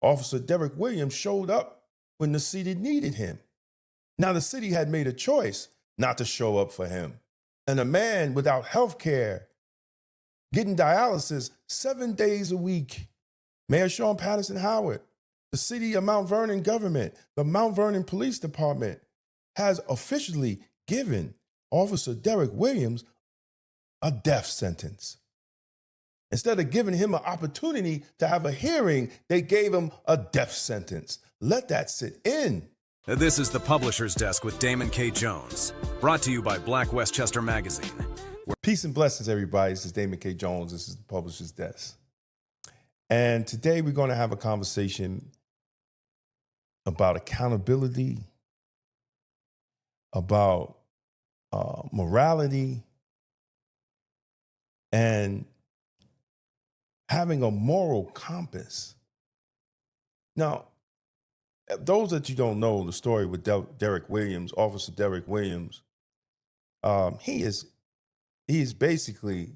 Officer Derek Williams showed up when the city needed him. Now, the city had made a choice not to show up for him. And a man without health care, getting dialysis 7 days a week. Mayor Sean Patterson Howard, the city of Mount Vernon government, the Mount Vernon Police Department has officially given Officer Derek Williams a death sentence. Instead of giving him an opportunity to have a hearing, they gave him a death sentence. Let that sit in. This is the Publisher's Desk with Damon K. Jones, brought to you by Black Westchester Magazine. Peace and blessings, everybody. This is Damon K. Jones. This is the Publisher's Desk. And today we're going to have a conversation about accountability, about morality, and having a moral compass. Now, those that you don't know the story with Derek Williams, Officer Derek Williams, he is basically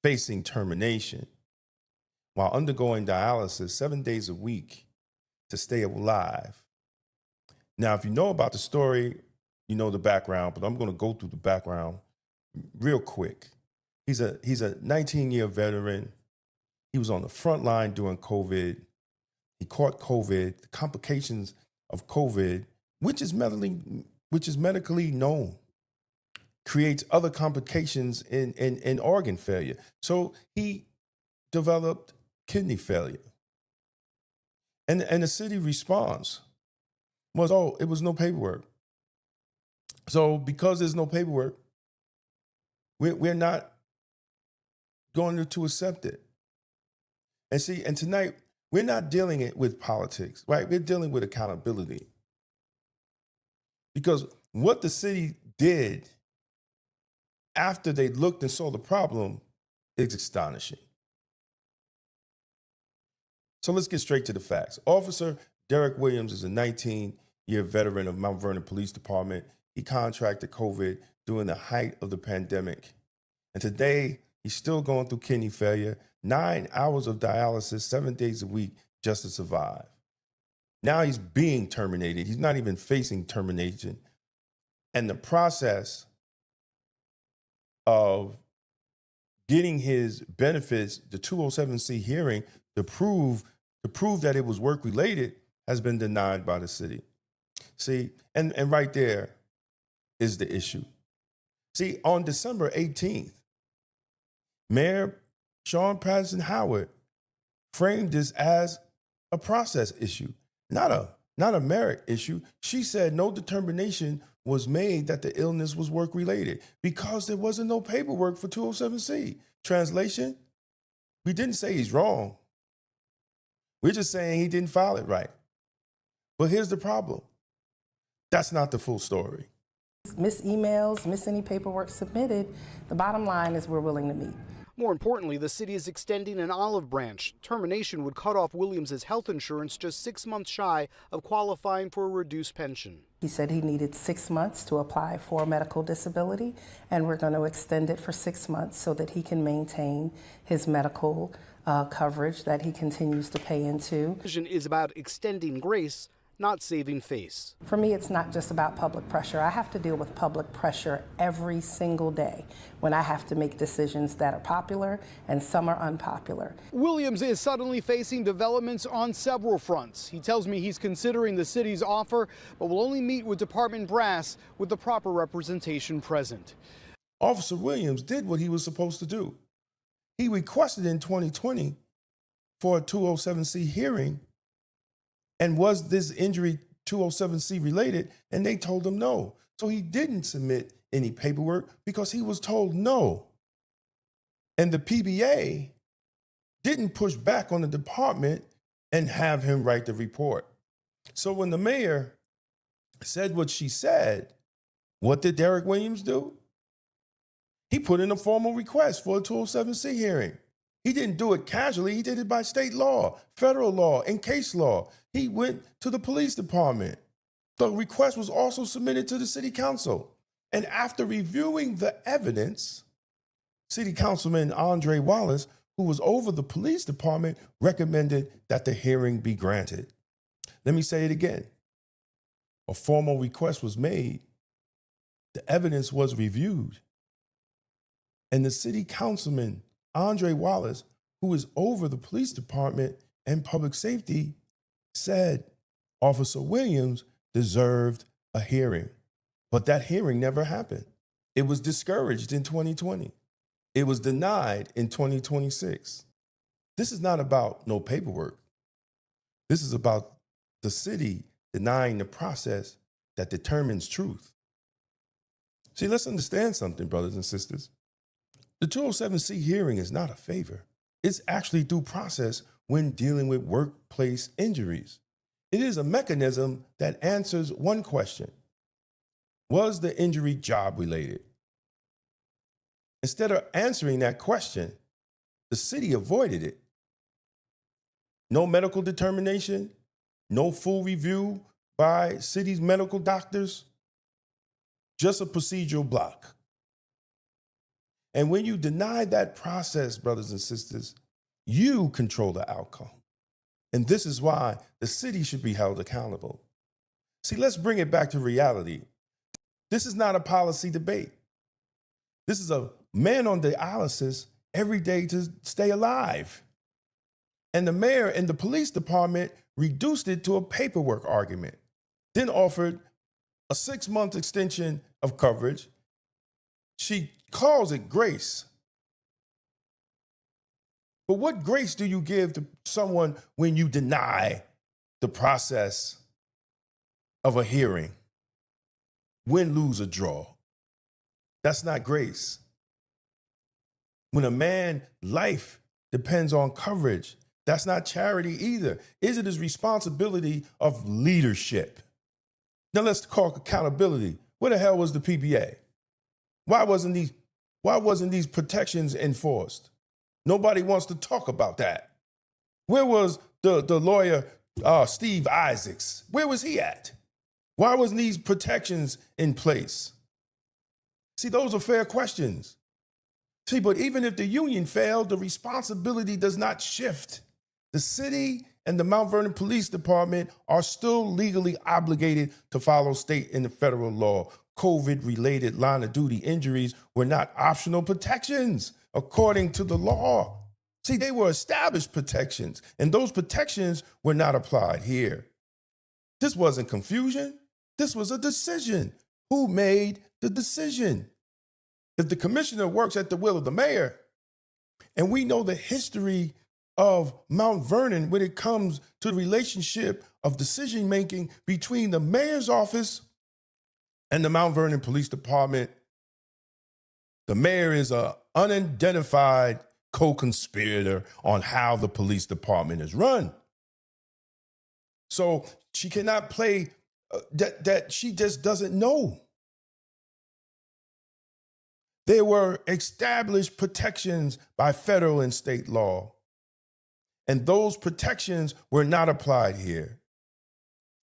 facing termination while undergoing dialysis 7 days a week to stay alive. Now, if you know about the story, you know the background, but I'm going to go through the background real quick. He's a 19-year veteran. He was on the front line during COVID. He caught COVID, the complications of COVID, which is medically known, creates other complications in organ failure. So he developed kidney failure. And the city response was, it was no paperwork. So because there's no paperwork, we're not going to accept it. And tonight, we're not dealing it with politics, right? We're dealing with accountability. Because what the city did after they looked and saw the problem is astonishing. So let's get straight to the facts. Officer Derek Williams is a 19-year veteran of Mount Vernon Police Department. He contracted COVID during the height of the pandemic. And today, he's still going through kidney failure, 9 hours of dialysis, 7 days a week just to survive. Now he's being terminated. He's not even facing termination. And the process of getting his benefits, the 207C hearing, to prove that it was work-related has been denied by the city. See, and right there is the issue. See, on December 18th, Mayor Sean Patterson Howard framed this as a process issue, not a merit issue. She said no determination was made that the illness was work-related because there wasn't no paperwork for 207C. Translation, we didn't say he's wrong. We're just saying he didn't file it right. But here's the problem. That's not the full story. Miss emails, miss any paperwork submitted. The bottom line is we're willing to meet. More importantly, the city is extending an olive branch. Termination would cut off Williams' health insurance just 6 months shy of qualifying for a reduced pension. He said he needed 6 months to apply for medical disability, and we're going to extend it for 6 months so that he can maintain his medical coverage that he continues to pay into. Vision is about extending grace, not saving face. For me, it's not just about public pressure. I have to deal with public pressure every single day when I have to make decisions that are popular and some are unpopular. Williams is suddenly facing developments on several fronts. He tells me he's considering the city's offer, but will only meet with department brass with the proper representation present. Officer Williams did what he was supposed to do. He requested in 2020 for a 207C hearing. And was this injury 207C related? And they told him no. So he didn't submit any paperwork because he was told no. And the PBA didn't push back on the department and have him write the report. So when the mayor said what she said, what did Derek Williams do? He put in a formal request for a 207C hearing. He didn't do it casually. He did it by state law, federal law, and case law. He went to the police department. The request was also submitted to the city council. And after reviewing the evidence, City Councilman Andre Wallace, who was over the police department, recommended that the hearing be granted. Let me say it again. A formal request was made. The evidence was reviewed. And the city councilman, Andre Wallace, who is over the police department and public safety, said Officer Williams deserved a hearing. But that hearing never happened. It was discouraged in 2020. It was denied in 2026. This is not about no paperwork. This is about the city denying the process that determines truth. See, let's understand something, brothers and sisters. The 207C hearing is not a favor. It's actually due process when dealing with workplace injuries. It is a mechanism that answers one question: was the injury job related? Instead of answering that question, the city avoided it. No medical determination, no full review by city's medical doctors, just a procedural block. And when you deny that process, brothers and sisters, you control the outcome. And this is why the city should be held accountable. See, let's bring it back to reality. This is not a policy debate. This is a man on dialysis every day to stay alive. And the mayor and the police department reduced it to a paperwork argument, then offered a 6-month extension of coverage. She calls it grace. But what grace do you give to someone when you deny the process of a hearing? Win, lose, or draw. That's not grace. When a man's life depends on coverage, that's not charity either. Is it his responsibility of leadership? Now let's talk accountability. Where the hell was the PBA? Why wasn't these protections enforced? Nobody wants to talk about that. Where was the lawyer, Steve Isaacs? Where was he at? Why wasn't these protections in place? See, those are fair questions. See, but even if the union failed, the responsibility does not shift. The city and the Mount Vernon Police Department are still legally obligated to follow state and federal law. COVID-related line of duty injuries were not optional protections, according to the law. See, they were established protections, and those protections were not applied here. This wasn't confusion. This was a decision. Who made the decision? If the commissioner works at the will of the mayor, and we know the history of Mount Vernon when it comes to the relationship of decision-making between the mayor's office and the Mount Vernon Police Department, the mayor is an unidentified co-conspirator on how the police department is run. So she cannot play that she just doesn't know. There were established protections by federal and state law, and those protections were not applied here.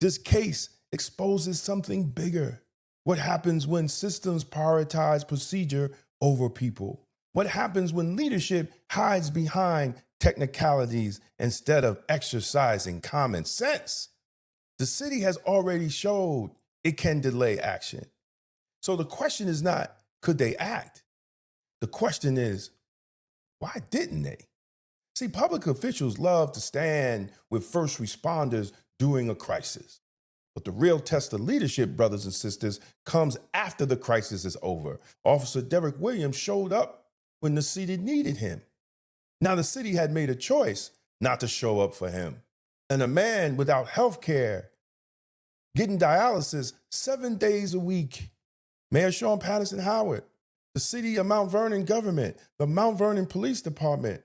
This case exposes something bigger. What happens when systems prioritize procedure over people? What happens when leadership hides behind technicalities instead of exercising common sense? The city has already showed it can delay action. So the question is not, could they act? The question is, why didn't they? See, public officials love to stand with first responders during a crisis. But the real test of leadership, brothers and sisters, comes after the crisis is over. Officer Derek Williams showed up when the city needed him. Now, the city had made a choice not to show up for him. And a man without health care, getting dialysis 7 days a week. Mayor Sean Patterson Howard, the city of Mount Vernon government, the Mount Vernon Police Department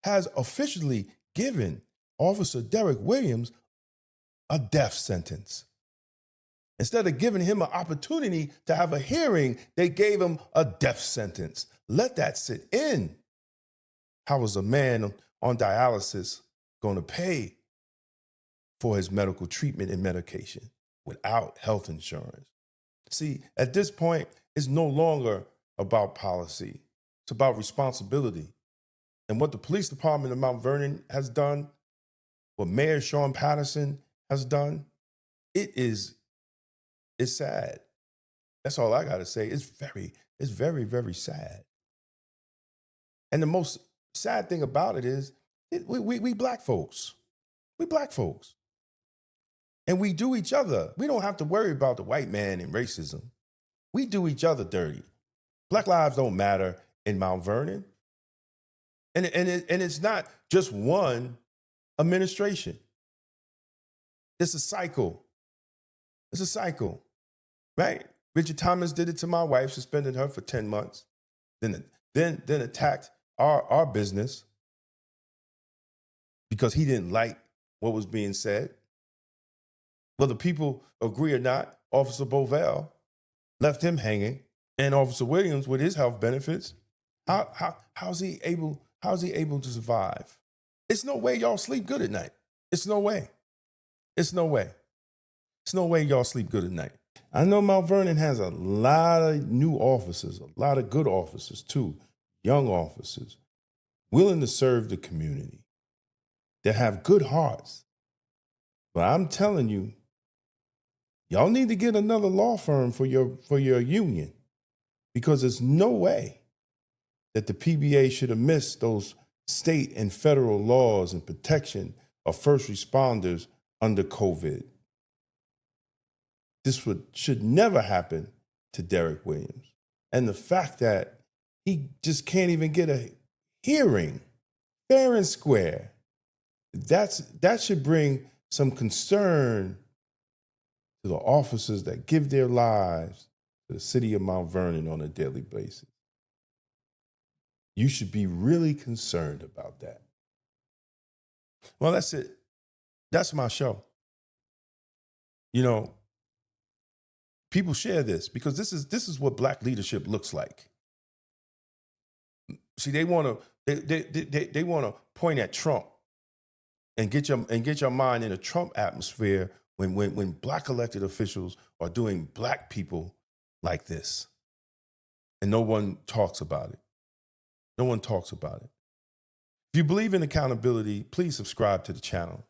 has officially given Officer Derek Williams a death sentence. Instead of giving him an opportunity to have a hearing, they gave him a death sentence. Let that sit in. How is a man on dialysis going to pay for his medical treatment and medication without health insurance? See, at this point, it's no longer about policy. It's about responsibility. and what the police department of Mount Vernon has done, what Mayor Sean Patterson has done, it's sad. That's all I gotta say. It's very, very sad. And the most sad thing about it is we black folks. We black folks. And we do each other. We don't have to worry about the white man and racism. We do each other dirty. Black lives don't matter in Mount Vernon. And it's not just one administration. It's a cycle. It's a cycle, right? Richard Thomas did it to my wife, suspended her for 10 months, then attacked our business because he didn't like what was being said. Whether people agree or not, Officer Bovell left him hanging, and Officer Williams, with his health benefits, how's he able to survive? It's no way y'all sleep good at night. It's no way. It's no way. It's no way y'all sleep good at night. I know Mount Vernon has a lot of new officers, a lot of good officers too, young officers, willing to serve the community, that have good hearts. But I'm telling you, y'all need to get another law firm for your union, because there's no way that the PBA should have missed those state and federal laws and protection of first responders under COVID. This should never happen to Derek Williams. And the fact that he just can't even get a hearing fair and square, that should bring some concern to the officers that give their lives to the city of Mount Vernon on a daily basis. You should be really concerned about that. Well, that's it. That's my show. You know, people share this because this is what black leadership looks like. See, they want to point at Trump and get your mind in a Trump atmosphere when black elected officials are doing black people like this, and no one talks about it. No one talks about it. If you believe in accountability, please subscribe to the channel.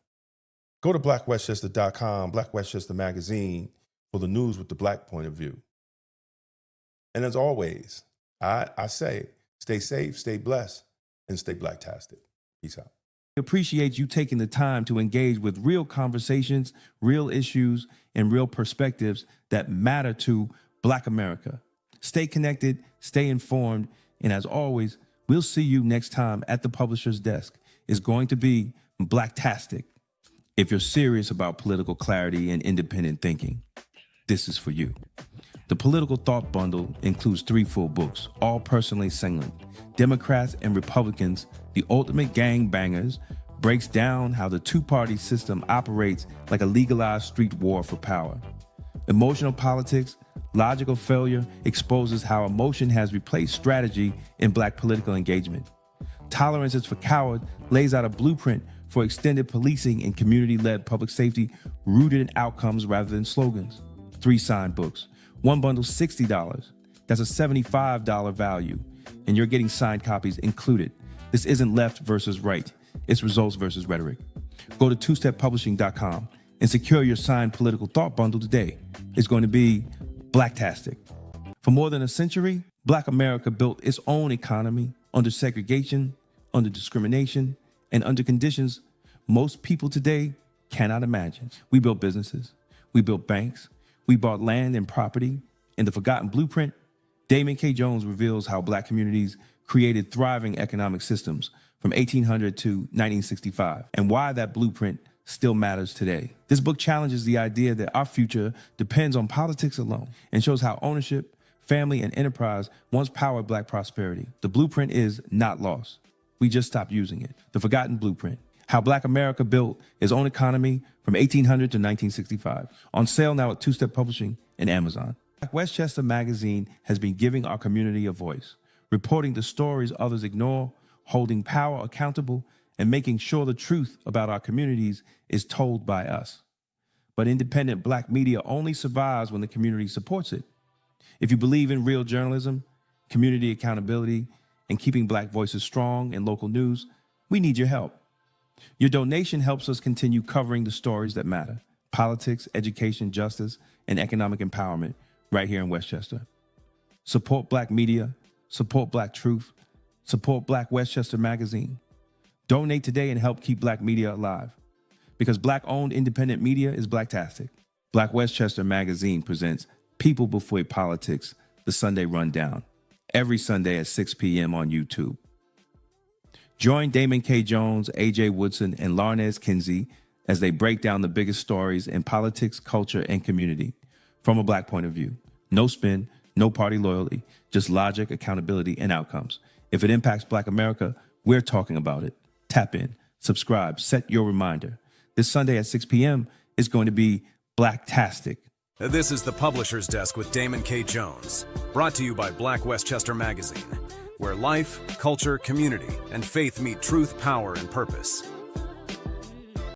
Go to blackwestchester.com, Black Westchester Magazine, for the news with the black point of view. And as always, I say, stay safe, stay blessed, and stay blacktastic. Peace out. Appreciate you taking the time to engage with real conversations, real issues, and real perspectives that matter to Black America. Stay connected, stay informed, and as always, we'll see you next time at the publisher's desk. It's going to be blacktastic. If you're serious about political clarity and independent thinking, this is for you. The Political Thought Bundle includes 3 full books, all personally singling. Democrats and Republicans, The Ultimate Gangbangers, breaks down how the two-party system operates like a legalized street war for power. Emotional Politics, Logical Failure exposes how emotion has replaced strategy in black political engagement. Tolerance is for Cowards lays out a blueprint for extended policing and community-led public safety rooted in outcomes rather than slogans. 3 signed books. One bundle, $60. That's a $75 value, and you're getting signed copies included. This isn't left versus right. It's results versus rhetoric. Go to twosteppublishing.com and secure your signed Political Thought Bundle today. It's going to be blacktastic. For more than a century, Black America built its own economy under segregation, under discrimination, and under conditions most people today cannot imagine. We built businesses. We built banks. We bought land and property. In The Forgotten Blueprint, Damon K. Jones reveals how black communities created thriving economic systems from 1800 to 1965, and why that blueprint still matters today. This book challenges the idea that our future depends on politics alone and shows how ownership, family, and enterprise once powered black prosperity. The blueprint is not lost. We just stopped using it. The Forgotten Blueprint, how Black America built its own economy from 1800 to 1965. On sale now at Two-Step Publishing and Amazon. Black Westchester Magazine has been giving our community a voice, reporting the stories others ignore, holding power accountable, and making sure the truth about our communities is told by us. But independent black media only survives when the community supports it. If you believe in real journalism, community accountability, and keeping Black voices strong in local news, we need your help. Your donation helps us continue covering the stories that matter: politics, education, justice, and economic empowerment right here in Westchester. Support Black media, support Black truth, support Black Westchester Magazine. Donate today and help keep Black media alive. Because Black-owned independent media is Blacktastic. Black Westchester Magazine presents People Before Politics, the Sunday Rundown, every Sunday at 6 p.m. on YouTube. Join Damon K. Jones, A.J. Woodson, and Larnez Kinsey as they break down the biggest stories in politics, culture, and community from a Black point of view. No spin, no party loyalty, just logic, accountability, and outcomes. If it impacts Black America, we're talking about it. Tap in, subscribe, set your reminder. This Sunday at 6 p.m. is going to be Blacktastic. This is the Publisher's Desk with Damon K. Jones, brought to you by Black Westchester Magazine, where life, culture, community, and faith meet truth, power, and purpose.